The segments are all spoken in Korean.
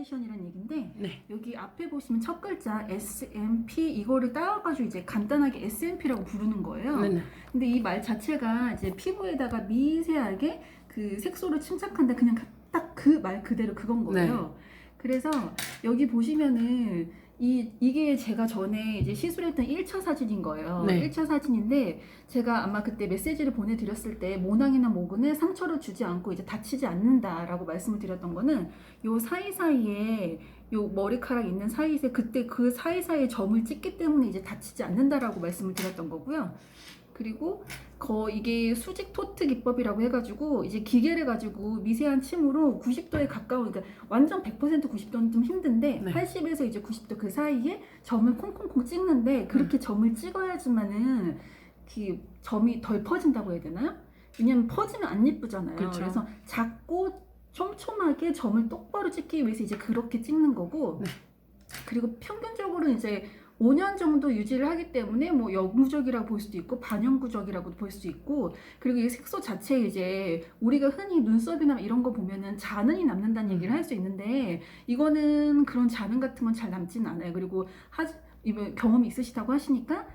파운데이션이라는 얘기인데 네. 여기 앞에 보시면 첫 글자 SMP 이거를 따와가지고 이제 간단하게 SMP라고 부르는 거예요. 네네. 근데 이 말 자체가 이제 피부에다가 미세하게 그 색소를 침착한다 그냥 딱 그 말 그대로 그건 거예요. 그래서 여기 보시면은 이게 제가 전에 이제 시술했던 1차 사진인 거예요. 네. 1차 사진인데 제가 아마 그때 메시지를 보내드렸을 때 모낭이나 모근에 상처를 주지 않고 이제 다치지 않는다라고 말씀을 드렸던 거는 요 사이사이에 요 머리카락 있는 사이에 그때 그 사이사이에 점을 찍기 때문에 이제 다치지 않는다라고 말씀을 드렸던 거고요. 그리고 이게 수직 토트 기법이라고 해가지고 이제 기계를 가지고 미세한 침으로 90도에 가까운 그러니까 완전 100% 90도는 좀 힘든데 네. 80에서 이제 90도 그 사이에 점을 콩콩콩 찍는데 그렇게 점을 찍어야지만은 그 점이 덜 퍼진다고 해야 되나요? 왜냐면 퍼지면 안 예쁘잖아요. 그렇죠. 그래서 작고 촘촘하게 점을 똑바로 찍기 위해서 이제 그렇게 찍는 거고 네. 그리고 평균적으로 이제 5년 정도 유지를 하기 때문에 뭐 영구적이라고 볼 수도 있고 반영구적이라고 볼 수도 있고 그리고 이 색소 자체에 이제 우리가 흔히 눈썹이나 이런 거 보면은 잔흔이 남는다는 얘기를 할 수 있는데 이거는 그런 잔흔 같은 건 잘 남지는 않아요. 그리고 이번 경험이 있으시다고 하시니까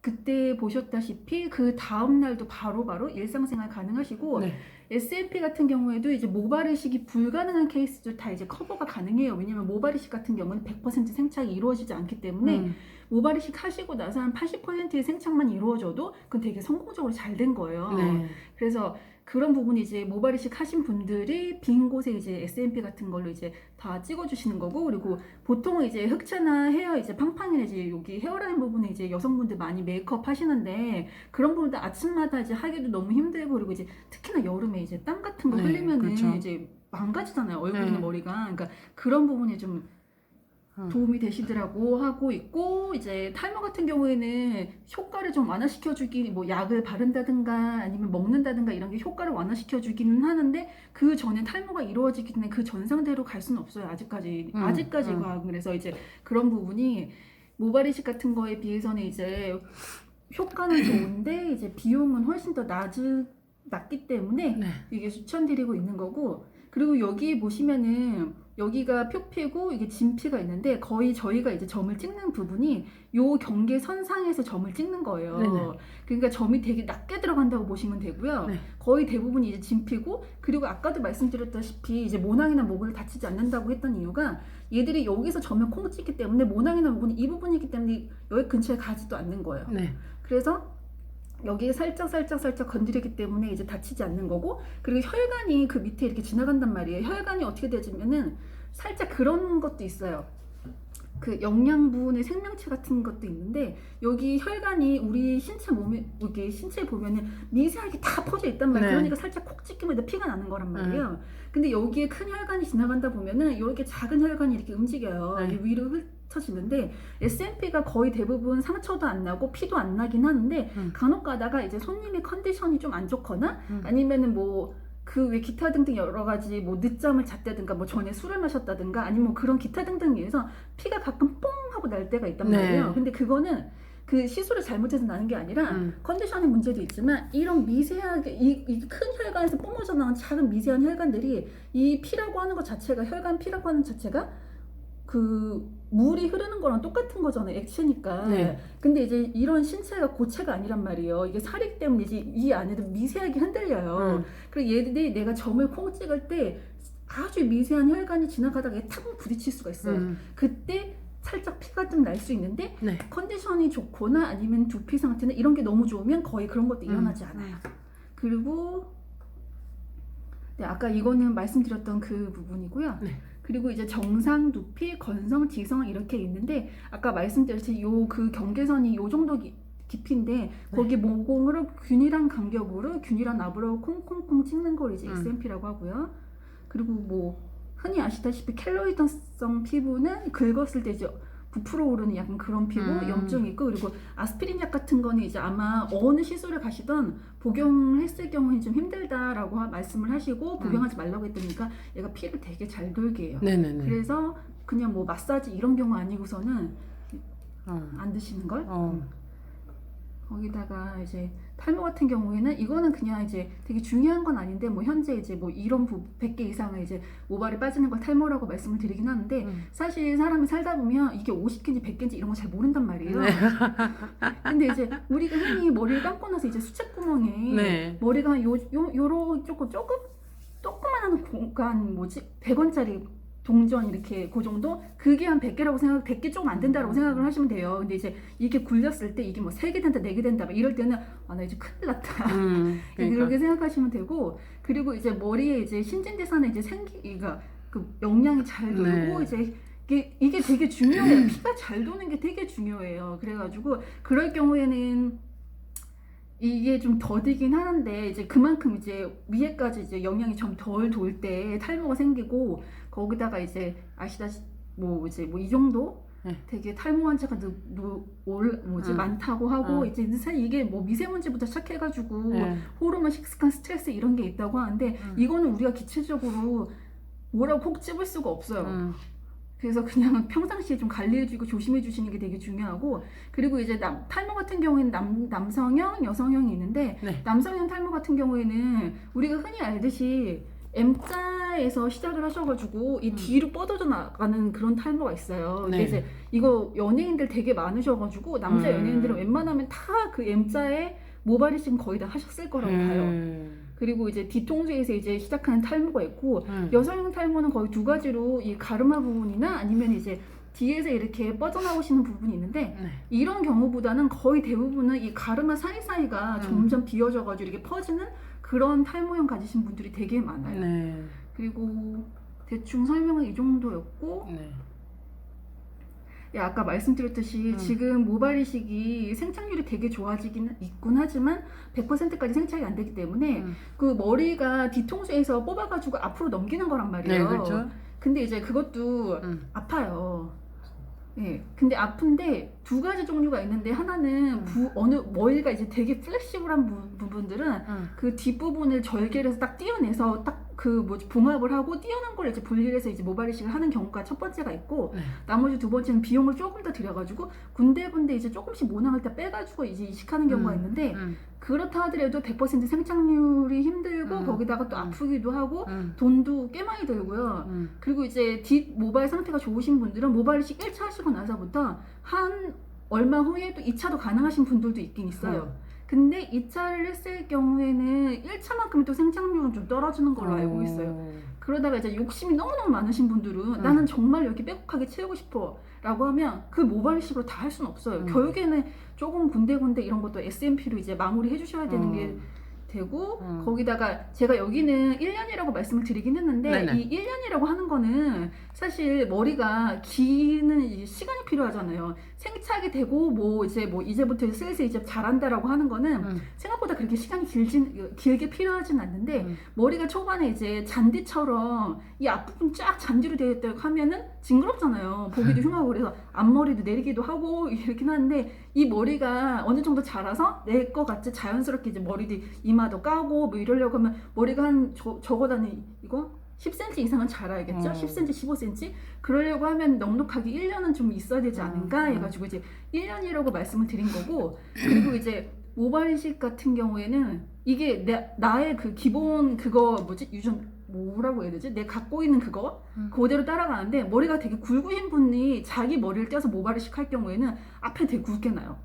그때 보셨다시피 그 다음 날도 바로바로 일상생활 가능하시고 네. SMP 같은 경우에도 이제 모발 이식이 불가능한 케이스도 다 이제 커버가 가능해요. 왜냐면 모발 이식 같은 경우는 100% 생착이 이루어지지 않기 때문에 모발 이식 하시고 나서 한 80%의 생착만 이루어져도 그건 되게 성공적으로 잘 된 거예요. 네. 그래서 그런 부분이 이제 모발 이식 하신 분들이 빈 곳에 이제 SMP 같은 걸로 이제 다 찍어주시는 거고 그리고 보통은 이제 흑채나 헤어 이제 팡팡이나 이제 여기 헤어라인 부분에 이제 여성분들 많이 메이크업 하시는데 그런 부분들 아침마다 이제 하기도 너무 힘들고 그리고 이제 특히나 여름에 이제 땀 같은 거 네, 흘리면은 그렇죠. 이제 망가지잖아요. 얼굴이나 네. 머리가. 그러니까 그런 부분이 좀 도움이 되시더라고 하고 있고 이제 탈모 같은 경우에는 효과를 좀 완화시켜주기 뭐 약을 바른다든가 아니면 먹는다든가 이런 게 효과를 완화시켜주기는 하는데 그 전에 탈모가 이루어지기 때문에 그 전상대로 갈 수는 없어요. 아직까지 과학은. 그래서 이제 그런 부분이 모발 이식 같은 거에 비해서는 이제 효과는 좋은데 이제 비용은 훨씬 더 낮기 때문에 네. 이게 추천드리고 있는 거고 그리고 여기 보시면은 여기가 표피고 이게 진피가 있는데 거의 저희가 이제 점을 찍는 부분이 요 경계선상에서 점을 찍는 거예요. 네네. 그러니까 점이 되게 낮게 들어간다고 보시면 되고요. 네. 거의 대부분이 이제 진피고 그리고 아까도 말씀드렸다시피 이제 모낭이나 모근을 다치지 않는다고 했던 이유가 얘들이 여기서 점을 콩 찍기 때문에 모낭이나 모근이 이 부분이기 때문에 여기 근처에 가지도 않는 거예요. 네. 그래서 여기에 살짝 건드리기 때문에 이제 다치지 않는 거고 그리고 혈관이 그 밑에 이렇게 지나간단 말이에요. 혈관이 어떻게 되냐면은 살짝 그런 것도 있어요. 그 영양분의 생명체 같은 것도 있는데 여기 혈관이 우리 신체 몸에 이렇게 신체에 보면은 미세하게 다 퍼져 있단 말이에요. 네. 그러니까 살짝 콕 찍히면 피가 나는 거란 말이에요. 근데 여기에 큰 혈관이 지나간다 보면은 이렇게 작은 혈관이 이렇게 움직여요. 네. 이게 위로 흩어지는데 SMP가 거의 대부분 상처도 안 나고 피도 안 나긴 하는데 간혹 가다가 이제 손님의 컨디션이 좀 안 좋거나 아니면은 뭐 그 외 기타 등등 여러 가지 뭐 늦잠을 잤다든가 뭐 전에 술을 마셨다든가 아니면 뭐 그런 기타 등등에 의해서 피가 가끔 뽕 하고 날 때가 있단 말이에요. 네. 근데 그거는 그 시술을 잘못해서 나는 게 아니라 컨디션의 문제도 있지만 이런 미세하게 이 큰 혈관에서 뿜어져 나온 작은 미세한 혈관들이 이 피라고 하는 것 자체가 혈관 피라고 하는 자체가 그 물이 흐르는 거랑 똑같은 거잖아요. 액체니까. 네. 근데 이제 이런 신체가 고체가 아니란 말이에요. 이게 살이기 때문에 이제 이 안에도 미세하게 흔들려요. 그리고 얘들이 내가 점을 콩 찍을 때 아주 미세한 혈관이 지나가다가 탁 부딪힐 수가 있어요. 그때 살짝 피가 좀 날 수 있는데 네. 컨디션이 좋거나 아니면 두피 상태는 이런 게 너무 좋으면 거의 그런 것도 일어나지 않아요. 그리고 네, 아까 이거는 말씀드렸던 그 부분이고요. 네. 그리고 이제 정상 두피, 건성, 지성 이렇게 있는데 아까 말씀드렸듯이 요 그 경계선이 요 정도 깊이인데 거기 모공으로 균일한 간격으로 균일한 압으로 콩콩콩 찍는 걸 이제 SMP라고 하고요. 그리고 뭐 흔히 아시다시피 켈로이드성 피부는 긁었을 때 이제 부풀어 오르는 약간 그런 피부, 염증이 있고 그리고 아스피린 약 같은 거는 이제 아마 어느 시술을 가시던 복용했을 경우에 좀 힘들다라고 말씀을 하시고 복용하지 말라고 했다니까 얘가 피를 되게 잘 돌게 해요. 네네네. 그래서 그냥 뭐 마사지 이런 경우 아니고서는 안 드시는 걸. 거기다가 이제 탈모 같은 경우에는 이거는 그냥 이제 되게 중요한 건 아닌데 뭐 현재 이제 뭐 이런 100개 이상의 이제 모발이 빠지는 걸 탈모라고 말씀을 드리긴 하는데 사실 사람이 살다 보면 이게 50개인지 100개인지 이런 거 잘 모른단 말이에요. 네. 근데 이제 우리가 흔히 머리를 감고 나서 이제 수채구멍에 네. 머리가 요런 조그만한 공간 뭐지 100원짜리 동전 이렇게 그 정도 그게 한 100개라고 100개 조금 안 된다라고 생각을 하시면 돼요. 근데 이제 이게 굴렸을 때 이게 뭐 3개 된다 4개 된다 막 이럴 때는 아 나 이제 큰일 났다 그러니까. 그렇게 생각하시면 되고 그리고 이제 머리에 이제 신진대사는 이제 그러니까 그 영양이 잘 돌고 네. 이제 이게 되게 중요해요. 피가 잘 도는 게 되게 중요해요. 그래가지고 그럴 경우에는 이게 좀 더디긴 하는데 이제 그만큼 이제 위에까지 이제 영양이 좀 덜 돌 때 탈모가 생기고 거기다가 이제 아시다시피 뭐 이제 뭐 이 정도 네. 되게 탈모 환자가 많다고 하고 이제 사실 이게 뭐 미세먼지부터 시작해가지고 네. 호르몬 식습관 스트레스 이런 게 있다고 하는데 이거는 우리가 기체적으로 뭐라고 콕 집을 수가 없어요. 그래서 그냥 평상시에 좀 관리해주고 조심해주시는 게 되게 중요하고 그리고 이제 탈모 같은 경우에는 남성형, 여성형이 있는데 네. 남성형 탈모 같은 경우에는 우리가 흔히 알듯이 M자에서 시작을 하셔가지고 이 뒤로 뻗어져 나가는 그런 탈모가 있어요. 근데 네. 이제 이거 연예인들 되게 많으셔가지고 남자 연예인들은 웬만하면 다 그 M자에 모발이식은 거의 다 하셨을 거라고 봐요. 그리고 이제 뒤통수에서 이제 시작하는 탈모가 있고 여성형 탈모는 거의 두 가지로 이 가르마 부분이나 아니면 이제 뒤에서 이렇게 뻗어나오시는 부분이 있는데 이런 경우보다는 거의 대부분은 이 가르마 사이사이가 점점 비어져가지고 이렇게 퍼지는 그런 탈모형 가지신 분들이 되게 많아요. 네. 그리고 대충 설명은 이 정도였고 네. 아까 말씀드렸듯이 지금 모발 이식이 생착률이 되게 좋아지긴 있군 하지만 100%까지 생착이 안 되기 때문에 그 머리가 뒤통수에서 뽑아가지고 앞으로 넘기는 거란 말이에요. 네, 그렇죠. 근데 이제 그것도 아파요. 네, 근데 아픈데 두 가지 종류가 있는데 하나는 어느 머리가 이제 되게 플렉시블한 부분들은 그 뒷부분을 절개를 해서 딱 띄어내서 딱 그 뭐지 봉합을 하고 띄어낸 걸 이제 분리를 해서 이제 모발 이식을 하는 경우가 첫 번째가 있고 나머지 두 번째는 비용을 조금 더 들여가지고 군데군데 이제 조금씩 모낭을 다 빼가지고 이제 이식하는 경우가 있는데 그렇다 하더라도 100% 생착률이 힘들고 거기다가 또 아프기도 하고 돈도 꽤 많이 들고요. 그리고 이제 뒷 모발 상태가 좋으신 분들은 모발 이식 1차 하시고 나서부터 한 얼마 후에 또 2차도 가능하신 분들도 있긴 있어요. 근데 2차를 했을 경우에는 1차만큼 또 생착률은 좀 떨어지는 걸로 알고 있어요. 그러다가 이제 욕심이 너무너무 많으신 분들은 나는 정말 여기 빼곡하게 채우고 싶어 라고 하면 그 모발 이식으로 다 할 수는 없어요. 결국에는 조금 군데군데 이런 것도 SMP로 이제 마무리 해주셔야 되는 게 되고 거기다가 제가 여기는 1년이라고 말씀을 드리긴 했는데 네네. 이 1년이라고 하는 거는 사실 머리가 기는 시간이 필요하잖아요. 생착이 되고 뭐 이제부터 슬슬 이제 자란다라고 하는 거는 생각보다 그렇게 시간이 길게 필요하진 않는데 머리가 cho반에 이제 잔디처럼 이 앞부분 쫙 잔디로 되어 있다고 하면은 징그럽잖아요. 보기도 흉하고 그래서 앞머리도 내리기도 하고 이렇긴 한데 이 머리가 어느 정도 자라서 내 거 같이 자연스럽게 이제 머리도 이마도 까고 뭐 이러려고 하면 머리가 한 적어도 이거 10cm 이상은 자라야겠죠? 10cm, 15cm? 그러려고 하면 넉넉하게 1년은 좀 있어야 되지 않을까 해가지고 이제 1년이라고 말씀을 드린 거고 그리고 이제 모발 이식 같은 경우에는 이게 나의 그 기본 그거 뭐지? 뭐라고 해야 되지? 내가 갖고 있는 그거? 그대로 따라가는데 머리가 되게 굵으신 분이 자기 머리를 떼서 모발 이식 할 경우에는 앞에 되게 굵게 나요.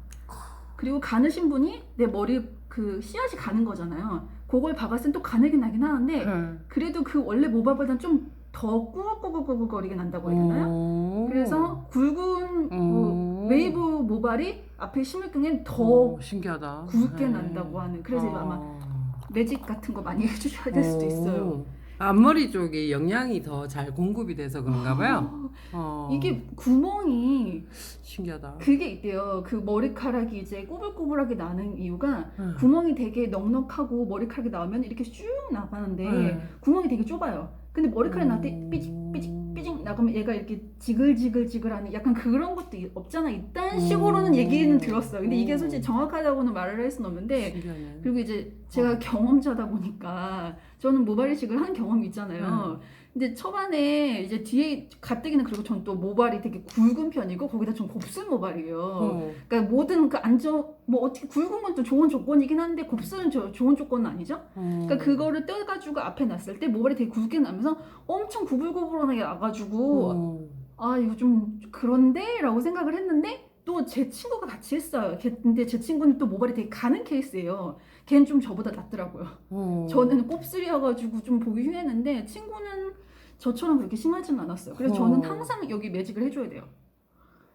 그리고 가느신 분이 내 머리 그 씨앗이 가는 거잖아요. 그걸 박았을 땐 또 가늘게 나긴 하는데 그래도 그 원래 모발보다는 좀 더 꾸벅꾸벅꾸벅거리게 난다고 해야 되나요? 그래서 굵은 웨이브 모발이 앞에 심을경엔 더 신기하다. 굵게 난다고 하는 그래서 아마 매직 같은 거 많이 해주셔야 될 수도 있어요. 앞머리 쪽에 영양이 더 잘 공급이 돼서 그런가 봐요. 이게 구멍이 신기하다. 그게 있대요. 그 머리카락이 이제 꼬불꼬불하게 나는 이유가 구멍이 되게 넉넉하고 머리카락이 나오면 이렇게 쭉 나가는데 구멍이 되게 좁아요. 근데 머리카락이 나올 때 삐직 나가면 얘가 이렇게 지글지글하는 약간 그런 것도 없잖아. 이딴 식으로는 얘기는 들었어요. 근데 이게 솔직히 정확하다고는 말을 할 수는 없는데 신기하네. 그리고 이제 제가 경험자다 보니까 저는 모발 이식을 한 경험이 있잖아요. 근데 초반에 이제 뒤에 가뜩이나 그리고 전 또 모발이 되게 굵은 편이고 거기다 좀 곱슬 모발이에요. 그러니까 모든 그 안정 뭐 어떻게 굵은 건 또 좋은 조건이긴 한데 곱슬은 좋은 조건은 아니죠. 그러니까 그거를 떼가지고 앞에 놨을 때 모발이 되게 굵게 나면서 엄청 구불구불하게 나가지고 아 이거 좀 그런데라고 생각을 했는데 또 제 친구가 같이 했어요. 근데 제 친구는 또 모발이 되게 가는 케이스예요. 걔는 좀 저보다 낫더라고요. 저는 곱슬이어가지고 좀 보기 흉했는데 친구는 저처럼 그렇게 심하지는 않았어요. 그래서 저는 항상 여기 매직을 해줘야 돼요.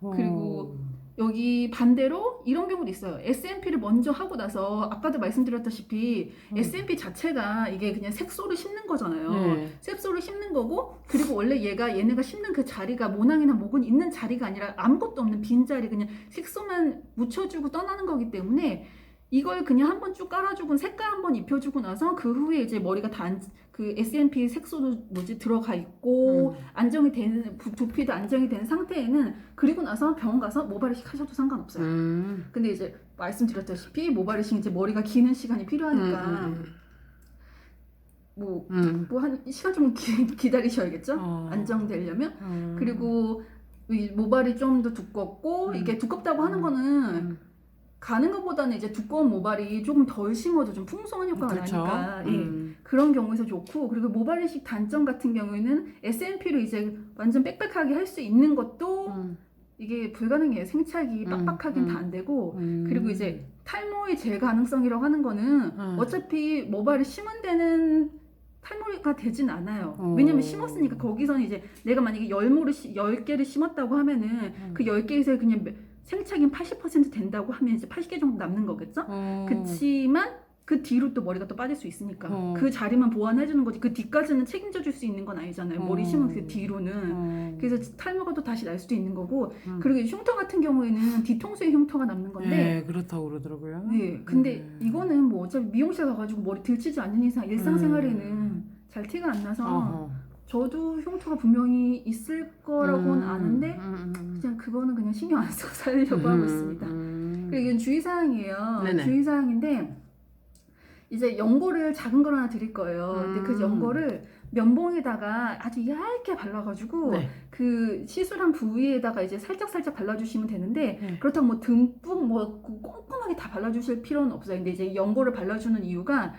그리고 여기 반대로 이런 경우도 있어요. S&P를 먼저 하고 나서 아까도 말씀드렸다시피 S&P 자체가 이게 그냥 색소를 심는 거잖아요. 네. 색소를 심는 거고 그리고 원래 얘네가 심는 그 자리가 모낭이나 목은 있는 자리가 아니라 아무것도 없는 빈 자리 그냥 색소만 묻혀주고 떠나는 거기 때문에 이걸 그냥 한번 쭉 깔아주고 색깔 한번 입혀주고 나서 그 후에 이제 머리가 그 S&P 색소도 들어가 있고 안정이 되는 두피도 안정이 된 상태에는 그리고 나서 병원 가서 모발이식 하셔도 상관없어요. 근데 이제 말씀드렸다시피 모발이식 이제 머리가 기는 시간이 필요하니까 뭐 한 시간 좀 기다리셔야겠죠? 안정되려면. 그리고 이 모발이 좀 더 두껍고 이게 두껍다고 하는 거는 가는 것보다는 이제 두꺼운 모발이 조금 덜 심어도 좀 풍성한 효과가 그렇죠. 나니까 그런 경우에서 좋고 그리고 모발 이식 단점 같은 경우에는 S&P로 이제 완전 빽빽하게 할 수 있는 것도 이게 불가능해요. 생착이 빡빡하긴 다 안 되고 그리고 이제 탈모의 제 가능성이라고 하는 거는 어차피 모발을 심은 데는 탈모가 되진 않아요. 왜냐면 심었으니까 거기서는 이제 내가 만약에 10개를 심었다고 하면은 그 10개에서 그냥 생착이 80% 된다고 하면 이제 80개 정도 남는 거겠죠? 그치만 그 뒤로 또 머리가 또 빠질 수 있으니까 그 자리만 보완해주는 거지 그 뒤까지는 책임져 줄 수 있는 건 아니잖아요. 머리 심은 그 뒤로는. 그래서 탈모가 또 다시 날 수도 있는 거고 그리고 흉터 같은 경우에는 뒤통수에 흉터가 남는 건데 네, 그렇다고 그러더라고요. 네, 근데 이거는 뭐 어차피 미용실 가가지고 머리 들치지 않는 이상 일상생활에는 잘 티가 안 나서 저도 흉터가 분명히 있을 거라고는 아는데 그냥 그거는 그냥 신경 안 쓰고 살려고 하고 있습니다. 그리고 이건 주의사항이에요. 네네. 주의사항인데 이제 연고를 작은 걸 하나 드릴 거예요. 근데 그 연고를 면봉에다가 아주 얇게 발라가지고 그 시술한 부위에다가 이제 살짝 발라주시면 되는데 그렇다고 뭐 듬뿍 뭐 꼼꼼하게 다 발라주실 필요는 없어요. 근데 이제 연고를 발라주는 이유가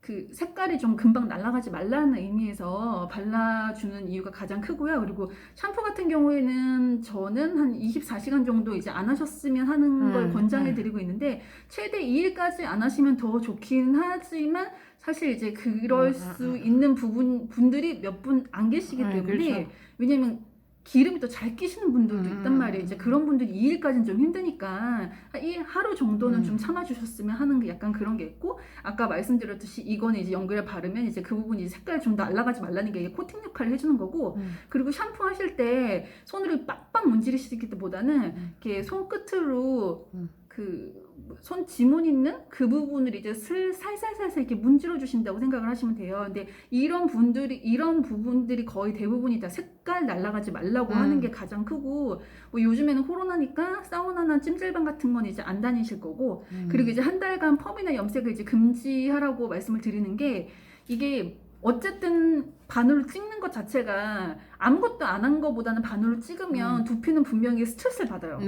그 색깔이 좀 금방 날아가지 말라는 의미에서 발라주는 이유가 가장 크고요. 그리고 샴푸 같은 경우에는 저는 한 24시간 정도 이제 안 하셨으면 하는 걸 권장해 드리고 있는데 최대 2일까지 안 하시면 더 좋긴 하지만 사실 이제 그럴 수 있는 분들이 몇 분 안 계시기 때문에 그렇죠. 왜냐면 기름이 또 잘 끼시는 분들도 있단 말이에요. 이제 그런 분들이 2일까지는 좀 힘드니까 하루 정도는 좀 참아주셨으면 하는 게 약간 그런 게 있고 아까 말씀드렸듯이 이거는 이제 연고를 바르면 이제 그 부분이 색깔이 좀 날아가지 말라는 게 코팅 역할을 해주는 거고 그리고 샴푸 하실 때 손으로 빡빡 문지르시기보다는 이렇게 손끝으로 그 손 지문 있는 그 부분을 이제 살살살살 이렇게 문질러 주신다고 생각을 하시면 돼요. 근데 이런 부분들이 거의 대부분이 다 색깔 날아가지 말라고 하는 게 가장 크고 뭐 요즘에는 코로나니까 사우나나 찜질방 같은 건 이제 안 다니실 거고 그리고 이제 한 달간 펌이나 염색을 이제 금지하라고 말씀을 드리는 게 이게 어쨌든 바늘로 찍는 것 자체가 아무것도 안 한 거보다는 바늘로 찍으면 두피는 분명히 스트레스를 받아요.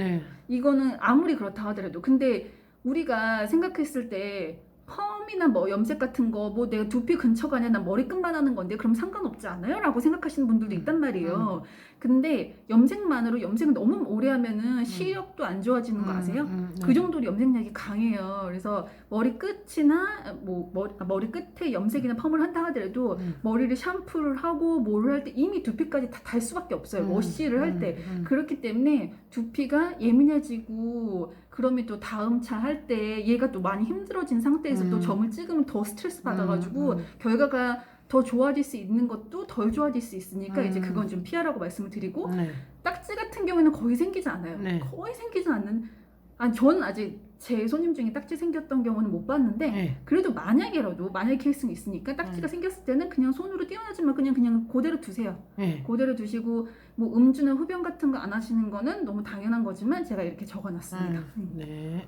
이거는 아무리 그렇다 하더라도 근데 우리가 생각했을 때 펌이나 뭐 염색 같은 거 뭐 내가 두피 근처가 아니라 난 머리끝만 하는 건데 그럼 상관없지 않아요? 라고 생각하시는 분들도 있단 말이에요. 근데 염색만으로 염색을 너무 오래 하면은 시력도 안 좋아지는 거 아세요? 그 정도로 염색약이 강해요. 그래서 머리 끝이나 뭐 머리 끝에 염색이나 펌을 한다 하더라도 머리를 샴푸를 하고 뭐를 할 때 이미 두피까지 다 달 수밖에 없어요. 워시를 할 때. 그렇기 때문에 두피가 예민해지고 그러면 또 다음 차 할 때 얘가 또 많이 힘들어진 상태에서 또 점을 찍으면 더 스트레스 받아가지고 결과가 더 좋아질 수 있는 것도 덜 좋아질 수 있으니까 이제 그건 좀 피하라고 말씀을 드리고 딱지 같은 경우에는 거의 생기지 않아요. 거의 생기지 않는 저는 아직 제 손님 중에 딱지 생겼던 경우는 못 봤는데 그래도 만약에 케이스는 있으니까 딱지가 생겼을 때는 그냥 손으로 떼어내지만 그냥 그대로 두세요. 그대로 두시고 뭐 음주나 흡연 같은 거 안 하시는 거는 너무 당연한 거지만 제가 이렇게 적어놨습니다. 네.